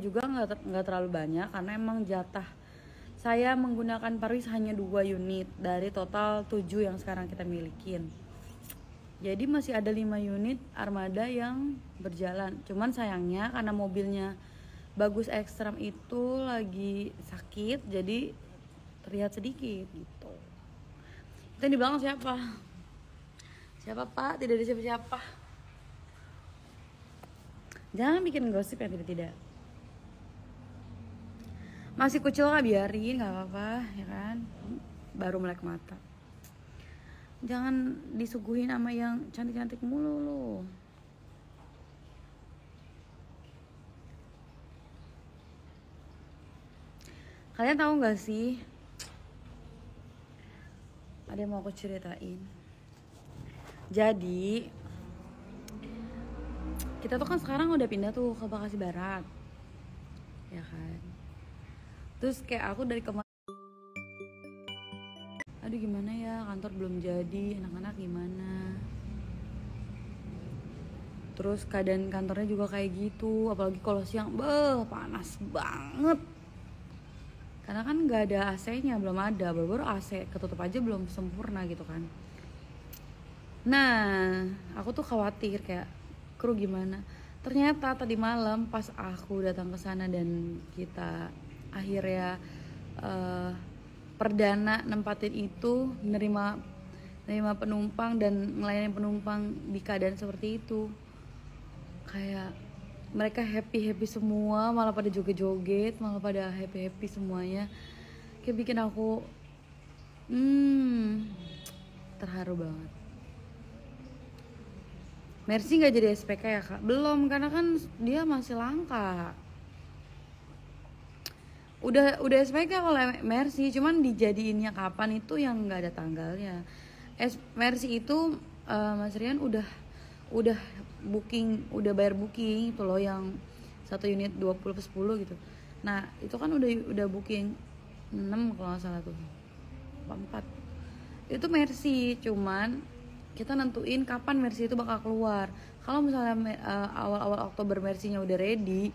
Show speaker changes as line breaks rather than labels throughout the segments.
juga nggak terlalu banyak karena emang jatah saya menggunakan Parwis hanya 2 unit dari total 7 yang sekarang kita milikin. Jadi masih ada 5 unit Armada yang berjalan. Cuman sayangnya karena mobilnya Bagus Ekstrem itu lagi sakit, jadi terlihat sedikit gitu. Kita di belakang siapa? Siapa Pak? Tidak ada siapa-siapa. Jangan bikin gosip yang tidak-tidak. Masih kucil lah, biarin, nggak apa-apa ya kan, baru melek mata. Jangan disuguhin sama yang cantik-cantik mulu lo. Kalian tahu nggak sih, ada yang mau aku ceritain. Jadi kita tuh kan sekarang udah pindah tuh ke Bekasi Barat ya kan. Terus kayak aku dari kemarin, aduh gimana ya, kantor belum jadi, anak-anak gimana. Terus keadaan kantornya juga kayak gitu, apalagi kalau siang, panas banget. Karena kan nggak ada AC-nya, belum ada, baru AC ketutup aja belum sempurna gitu kan. Nah, aku tuh khawatir kayak kru gimana. Ternyata tadi malam pas aku datang ke sana dan kita akhirnya perdana nempatin itu, menerima penumpang dan melayani penumpang di keadaan seperti itu, kayak mereka happy semua, malah pada joget-joget, malah pada happy semuanya, kayak bikin aku terharu banget. Mercy nggak jadi SPK ya kak? Belum, karena kan dia masih langka. Udah SPK kalau Mercy, cuman dijadiinnya kapan itu yang nggak ada tanggalnya. Mercy itu Mas Rian udah booking, udah bayar booking itu loh, yang 1 unit 20/10 gitu. Nah itu kan udah booking 6 kalau nggak salah tuh, 4. Itu Mercy, cuman kita nentuin kapan Mercy itu bakal keluar. Kalau misalnya awal Oktober Mercy-nya udah ready,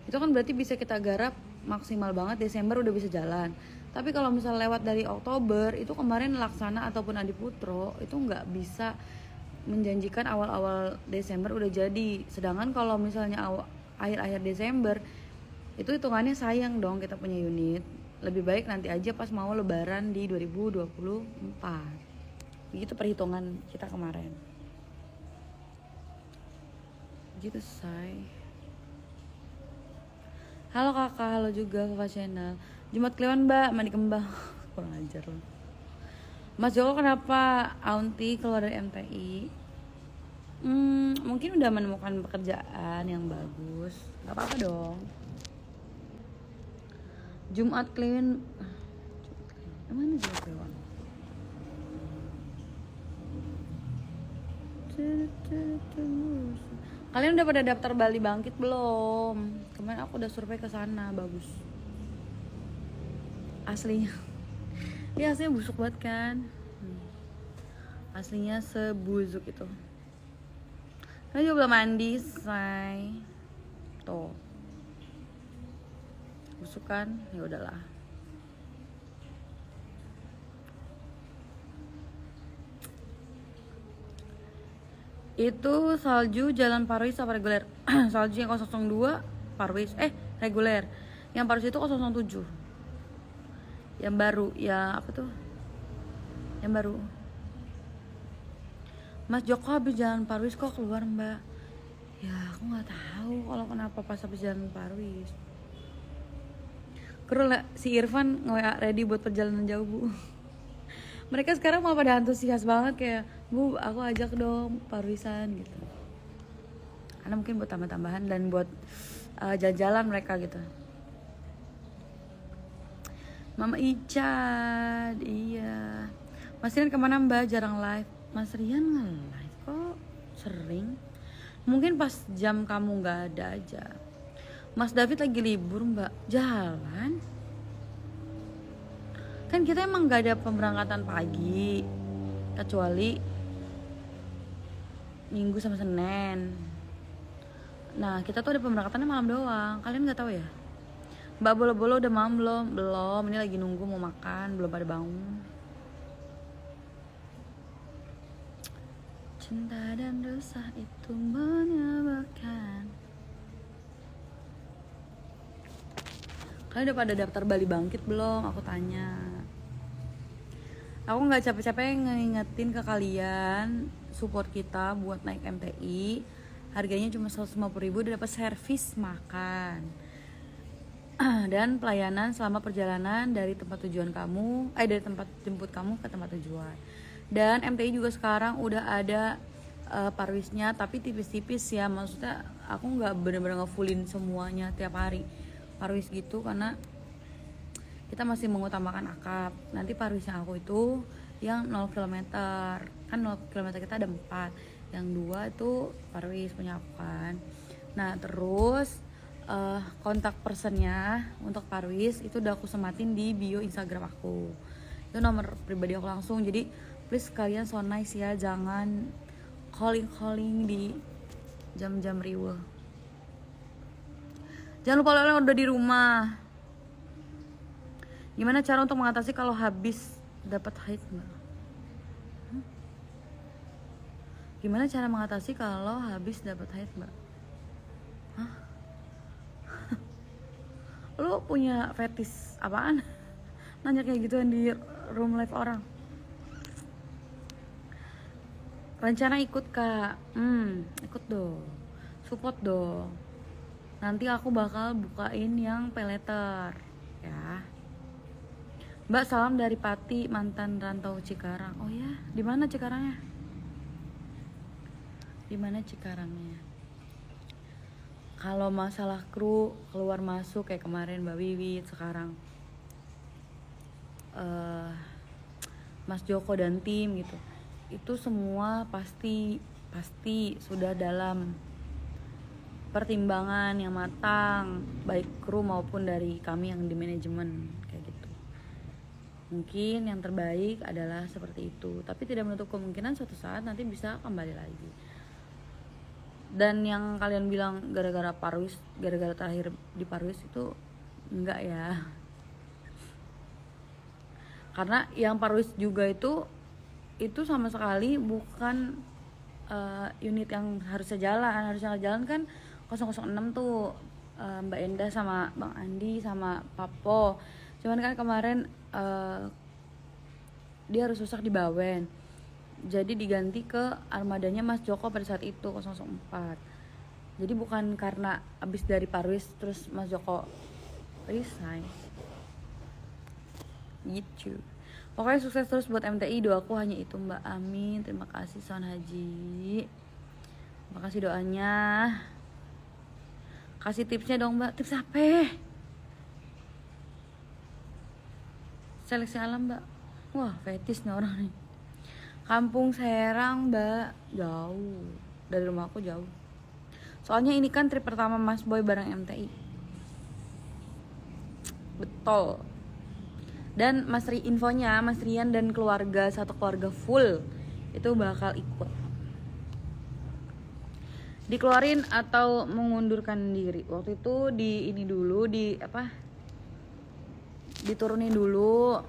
itu kan berarti bisa kita garap maksimal banget Desember udah bisa jalan. Tapi kalau misalnya lewat dari Oktober, itu kemarin Laksana ataupun Adiputro itu nggak bisa menjanjikan awal Desember udah jadi. Sedangkan kalau misalnya akhir Desember, itu hitungannya sayang dong kita punya unit. Lebih baik nanti aja pas mau lebaran di 2024. Begitu perhitungan kita kemarin. Gitu say. Halo kakak, halo juga kakak channel. Jumat Kliwon mbak, mandi kembang. Kurang ajar loh. Mas Joko kenapa Aunty keluar dari MTI? Mungkin udah menemukan pekerjaan yang bagus. Gak apa-apa dong. Jumat Kliwon. Mana Jumat Kliwon? Kalian udah pada daftar Bali Bangkit belum? Kemarin aku udah survei ke sana, bagus. Aslinya. Ya aslinya busuk banget kan. Aslinya sebusuk itu. Kalian juga belum mandi, say. Tuh. Busuk kan? Ya udahlah. Itu salju Jalan Parwis apa reguler? Salju yang 002 Parwis, reguler. Yang Parwis itu 007. Yang baru, ya apa tuh? Yang baru. Mas Joko habis Jalan Parwis kok keluar mbak? Ya aku nggak tahu kalau kenapa pas habis Jalan Parwis. Kru si Irfan nge-WA ready buat perjalanan jauh bu. Mereka sekarang mau pada antusias banget kayak, bu aku ajak dong Parwisan gitu. Karena mungkin buat tambah-tambahan dan buat jalan-jalan mereka gitu. Mama Ica, iya. Mas Rian kemana mbak? Jarang live. Mas Rian nge-live kok sering. Mungkin pas jam kamu nggak ada aja. Mas David lagi libur mbak. Jalan. Kan kita emang gak ada pemberangkatan pagi kecuali Minggu sama Senin. Nah kita tuh ada pemberangkatannya malam doang, kalian nggak tahu ya? Mbak bolo-bolo udah malam belum? Belum, ini lagi nunggu mau makan, belum pada bangun. Cinta dan dosa itu menyebalkan. Kalian udah pada daftar Bali Bangkit belum? Aku tanya. Aku nggak capek-capek ngingetin ke kalian support kita buat naik MTI. Harganya cuma 150.000 udah dapat servis makan dan pelayanan selama perjalanan dari tempat tujuan kamu, dari tempat jemput kamu ke tempat tujuan. Dan MTI juga sekarang udah ada parwisnya, tapi tipis-tipis ya. Maksudnya aku nggak bener-bener ngefullin semuanya tiap hari parwis gitu, karena kita masih mengutamakan akap. Nanti parwisnya aku itu yang 0 km, kan 0 km kita ada 4, yang 2 itu parwis punya aku kan. Nah terus kontak personnya untuk parwis itu udah aku sematin di bio Instagram aku, itu nomor pribadi aku langsung. Jadi please kalian so nice ya, jangan calling di jam-jam riweh. Jangan lupa oleh udah di rumah. Gimana cara untuk mengatasi kalau habis dapat haid mbak? Gimana cara mengatasi kalau habis dapat haid mbak? Hah? Lu punya fetis apaan? Nanya kayak gituan di room live orang. Rencana ikut kak? Ikut dong, support dong. Nanti aku bakal bukain yang peleter ya. Mbak salam dari Pati, mantan rantau Cikarang. Oh ya, di mana Cikarangnya? Di mana Cikarangnya? Kalau masalah kru keluar masuk kayak kemarin Mbak Wiwit, sekarang Mas Joko dan tim gitu, itu semua pasti sudah dalam pertimbangan yang matang, baik kru maupun dari kami yang di manajemen kayak gitu. Mungkin yang terbaik adalah seperti itu, tapi tidak menutup kemungkinan suatu saat nanti bisa kembali lagi. Dan yang kalian bilang gara-gara parwis, gara-gara terakhir di parwis itu enggak ya. Karena yang parwis juga itu sama sekali bukan unit yang harusnya jalan kan 006 tuh, Mbak Endah sama Bang Andi sama Papo. Cuman kan kemarin dia harus rusak di Bawen, jadi diganti ke armadanya Mas Joko pada saat itu 004. Jadi bukan karena abis dari parwis terus Mas Joko resign gitu. Pokoknya sukses terus buat MTI, doaku hanya itu mbak, amin. Terima kasih Son Haji, terima kasih doanya. Kasih tipsnya dong mbak. Tips apa? Seleksi alam mbak. Wah fetis nih orang nih. Kampung Serang mbak, jauh dari rumah aku, jauh. Soalnya ini kan trip pertama Mas Boy bareng MTI. Betul. Dan infonya Mas Rian dan keluarga, satu keluarga full itu bakal ikut. Dikeluarin atau mengundurkan diri. Waktu itu diturunin dulu.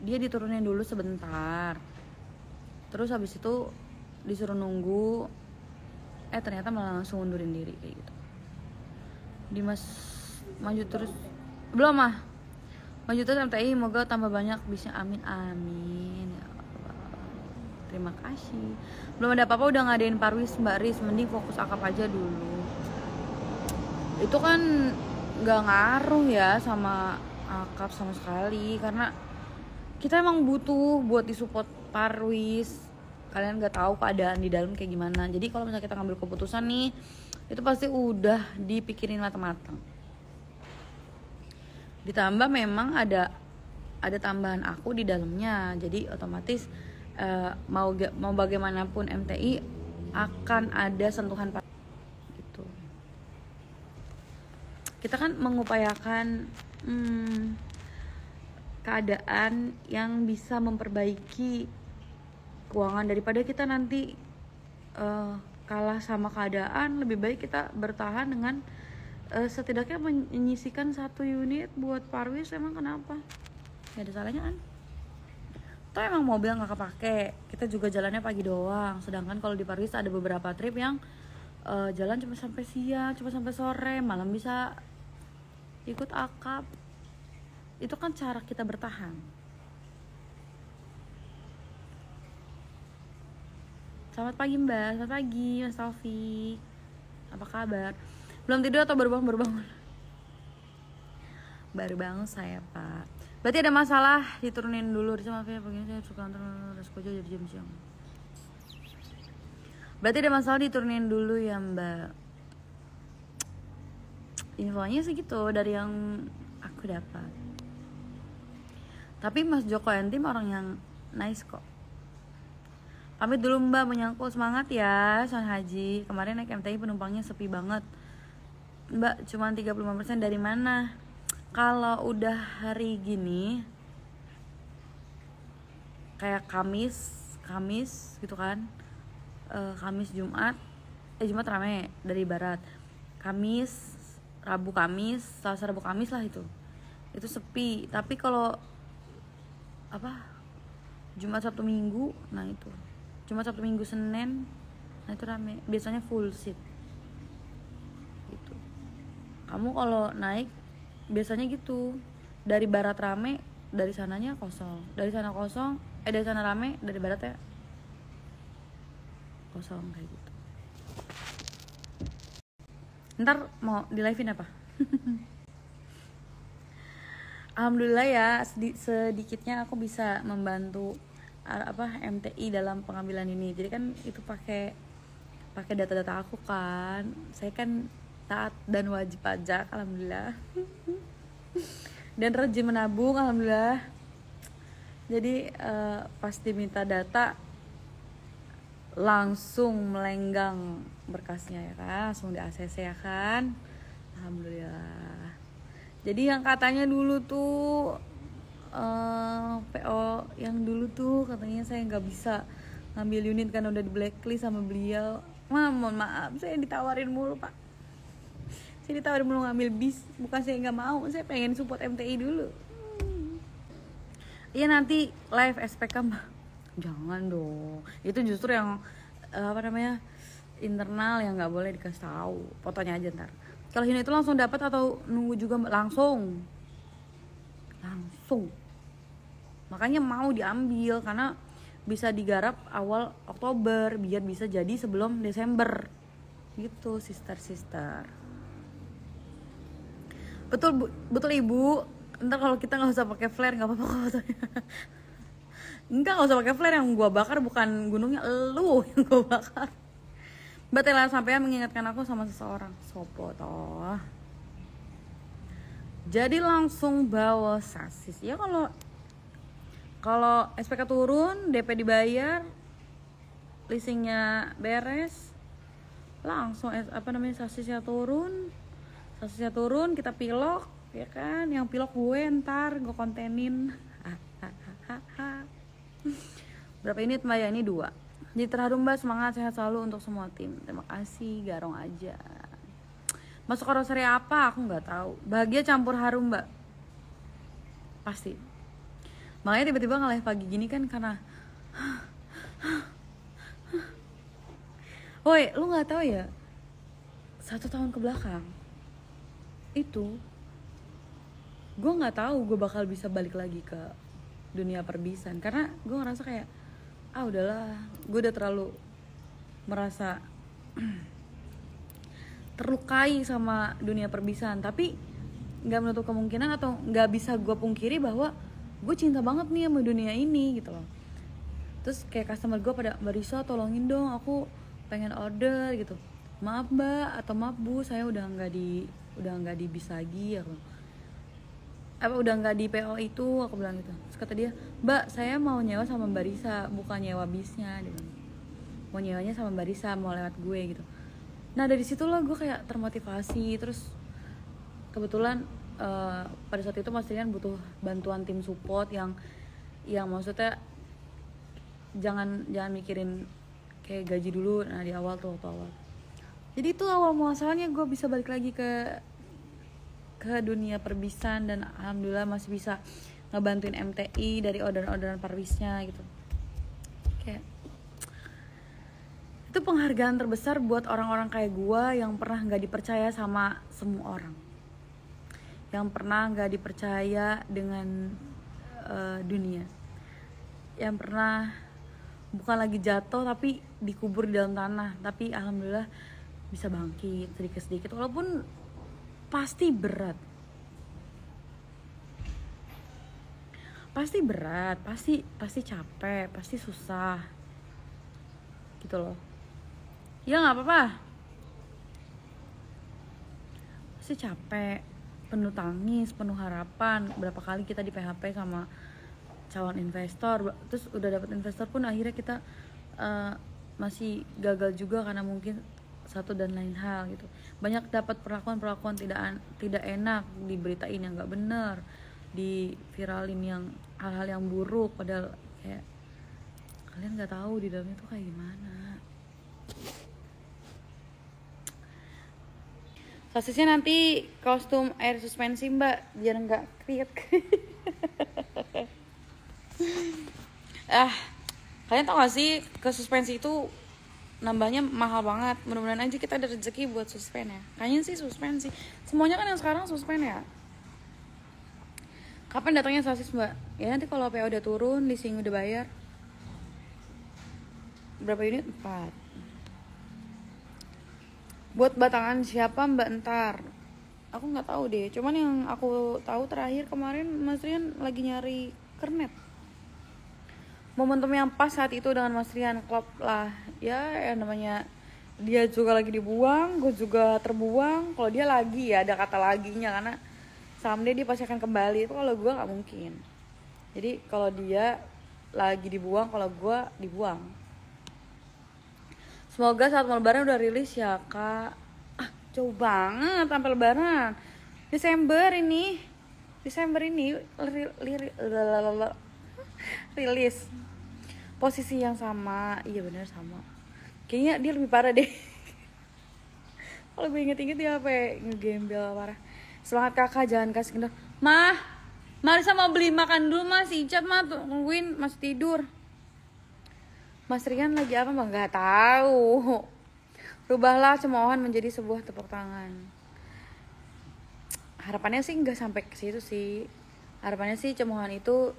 Dia diturunin dulu sebentar. Terus habis itu disuruh nunggu. Ternyata malah langsung ngundurin diri kayak gitu. Dimas maju terus. Belum mah. Maju terus MTI, semoga tambah banyak bisa, amin amin ya Allah. Terima kasih. Belum ada apa-apa udah ngadain parwis Mbak Riz, mending fokus akap aja dulu. Itu kan nggak ngaruh ya sama akap sama sekali, karena kita emang butuh buat disupport parwis. Kalian nggak tahu keadaan di dalam kayak gimana. Jadi kalau misalnya kita ngambil keputusan nih, itu pasti udah dipikirin matang-matang. Ditambah memang ada tambahan aku di dalamnya, jadi otomatis mau bagaimanapun MTI akan ada sentuhan gitu. Kita kan mengupayakan keadaan yang bisa memperbaiki keuangan daripada kita nanti kalah sama keadaan, lebih baik kita bertahan dengan setidaknya menyisikan 1 unit buat Parwis. Emang kenapa? Gak ada salahnya kan? Toh emang mobil nggak kepake, kita juga jalannya pagi doang. Sedangkan kalau di Parwis ada beberapa trip yang jalan cuma sampai siang, cuma sampai sore, malam bisa ikut akap. Itu kan cara kita bertahan. Selamat pagi Mbak, selamat pagi Mas Taufik. Apa kabar? Belum tidur atau baru bangun? Baru bangun saya Pak. Berarti ada masalah, diturunin dulu. Maaf ya, begini saya suka antar Reskoja jadi jam siang. Berarti ada masalah, diturunin dulu ya Mbak. Infonya segitu dari yang aku dapat. Tapi Mas Joko and tim orang yang nice kok. Pamit dulu Mbak, menyangkul. Semangat ya Son Haji. Kemarin naik MTI penumpangnya sepi banget Mbak, cuma 35%. Dari mana? Kalau udah hari gini kayak Kamis gitu kan, Kamis Jumat Jumat rame dari barat, Kamis Rabu Kamis, Selasa Rabu Kamis lah itu sepi. Tapi kalau Jumat Sabtu Minggu, nah itu Jumat Sabtu Minggu Senin, nah itu rame, biasanya full seat gitu. Kamu kalau naik biasanya gitu, dari barat rame, dari sananya kosong, dari sana kosong, dari sana rame, dari baratnya kosong, kayak gitu. Ntar mau di live-in apa? Alhamdulillah ya, sedikitnya aku bisa membantu MTI dalam pengambilan ini. Jadi kan itu pakai data-data aku kan. Saya kan taat dan wajib pajak, alhamdulillah. Dan rajin menabung, alhamdulillah. Jadi pas diminta data langsung melenggang berkasnya ya kan, langsung di ACC ya kan, alhamdulillah. Jadi yang katanya dulu tuh PO yang dulu tuh katanya saya nggak bisa ngambil unit kan udah di blacklist sama beliau. Mohon maaf, saya ditawarin mulu Pak. Saya ditawarin mulu ngambil bis, bukan saya nggak mau, saya pengen support MTI dulu. Iya nanti live SPK Mbak. Jangan dong, itu justru yang internal yang nggak boleh dikasih tahu. Fotonya aja ntar. Kalau ini itu langsung dapat atau nunggu juga? Langsung. Makanya mau diambil karena bisa digarap awal Oktober biar bisa jadi sebelum Desember gitu, sister. Betul Ibu. Ntar kalau kita nggak usah pakai flare nggak apa-apa fotonya. Enggak usah pakai flare, yang gua bakar bukan gunungnya, lu yang gua bakar. Mbak Tela sampean mengingatkan aku sama seseorang. Sopo toh. Jadi langsung bawa sasis. Ya kalau SPK turun, DP dibayar, leasingnya beres, langsung sasisnya turun, kita pilok, ya kan? Yang pilok gue ntar gue kontenin. Berapa ini Mbak ya? Ini 2. Jadi terharu Mbak, semangat, sehat selalu untuk semua tim. Terima kasih, garong aja. Masuk karoseri apa? Aku nggak tahu. Bahagia campur haru Mbak. Pasti. Makanya tiba-tiba nge-live pagi gini kan karena woi, lu nggak tahu ya? 1 tahun ke belakang itu gue nggak tahu gue bakal bisa balik lagi ke dunia perbisan, karena gue ngerasa kayak udahlah, gue udah terlalu merasa terlukai sama dunia perbisan. Tapi nggak menutup kemungkinan atau nggak bisa gue pungkiri bahwa gue cinta banget nih sama dunia ini gitu loh. Terus kayak customer gue pada, Mbak Risa tolongin dong, aku pengen order gitu. Maaf Mbak atau maaf Bu, saya udah nggak di bis lagi ya. Udah nggak di PO itu, aku bilang gitu. Terus kata dia, Mbak saya mau nyewa sama Mbak Risa, bukan nyewa bisnya. Dia bilang, mau nyewanya sama Mbak Risa, mau lewat gue gitu. Nah dari situ loh gue kayak termotivasi. Terus kebetulan pada saat itu Mas Rian butuh bantuan tim support yang maksudnya jangan mikirin kayak gaji dulu. Nah di awal tuh waktu awal, jadi itu awal muasalnya gue bisa balik lagi ke dunia perbisan, dan alhamdulillah masih bisa ngebantuin MTI dari orderan-orderan parwisnya gitu. Kayak itu penghargaan terbesar buat orang-orang kayak gue yang pernah nggak dipercaya sama semua orang, yang pernah nggak dipercaya dengan dunia, yang pernah bukan lagi jatuh tapi dikubur di dalam tanah, tapi alhamdulillah bisa bangkit sedikit-sedikit, walaupun pasti berat, pasti capek, pasti susah gitu loh. Ya nggak apa-apa, pasti capek, penuh tangis, penuh harapan. Berapa kali kita di PHP sama calon investor, terus udah dapet investor pun akhirnya kita masih gagal juga karena mungkin satu dan lain hal gitu. Banyak dapat perlakuan tidak enak, diberitain yang nggak bener, diviralin yang hal-hal yang buruk, padahal kayak kalian nggak tahu di dalamnya tuh kayak gimana. Sosisnya nanti kostum air suspensi mbak, biar nggak kriet. Kalian tau gak sih ke suspensi itu nambahnya mahal banget. Mudah-mudahan aja kita ada rezeki buat suspen ya. Kayaknya sih suspensi, semuanya kan yang sekarang suspen ya. Kapan datangnya sosis mbak? Ya nanti kalau PO udah turun, leasing udah bayar. Berapa unit? 4. Buat batangan siapa mbak ntar? Aku nggak tahu deh. Cuman yang aku tahu terakhir kemarin Mas Rian lagi nyari kernet. Momentum yang pas saat itu dengan Mas Rian, klop lah. Ya namanya dia juga lagi dibuang, gue juga terbuang. Kalau dia lagi ya ada kata laginya, karena someday dia pasti akan kembali. Itu kalau gue nggak mungkin. Jadi kalau dia lagi dibuang, kalau gue dibuang. Semoga saat mau lebaran udah rilis ya kak. Jauh banget sampai lebaran. Desember ini rilis. Posisi yang sama. Iya benar sama. Kayaknya dia lebih parah deh. Kalau gue inget-inget dia apa ya, ngegembel parah. Semangat kakak, jangan kasih kendor. Mah, Marisa mau beli makan dulu mah, si Icat mah tungguin masih tidur. Mas Rian lagi apa mbak? Nggak tahu. Rubahlah cemoohan menjadi sebuah tepuk tangan. Harapannya sih nggak sampai ke situ sih. Harapannya sih cemoohan itu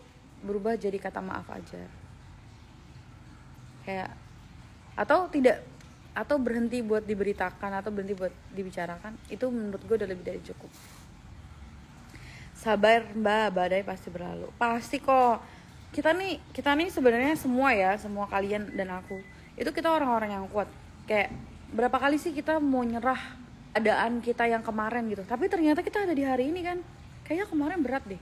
berubah jadi kata maaf aja. Kayak atau tidak, atau berhenti buat diberitakan, atau berhenti buat dibicarakan. Itu menurut gue udah lebih dari cukup. Sabar mbak, badai pasti berlalu. Pasti kok. Kita nih sebenarnya semua kalian dan aku itu kita orang-orang yang kuat. Kayak berapa kali sih kita mau nyerah keadaan kita yang kemarin gitu, tapi ternyata kita ada di hari ini kan. Kayaknya kemarin berat deh,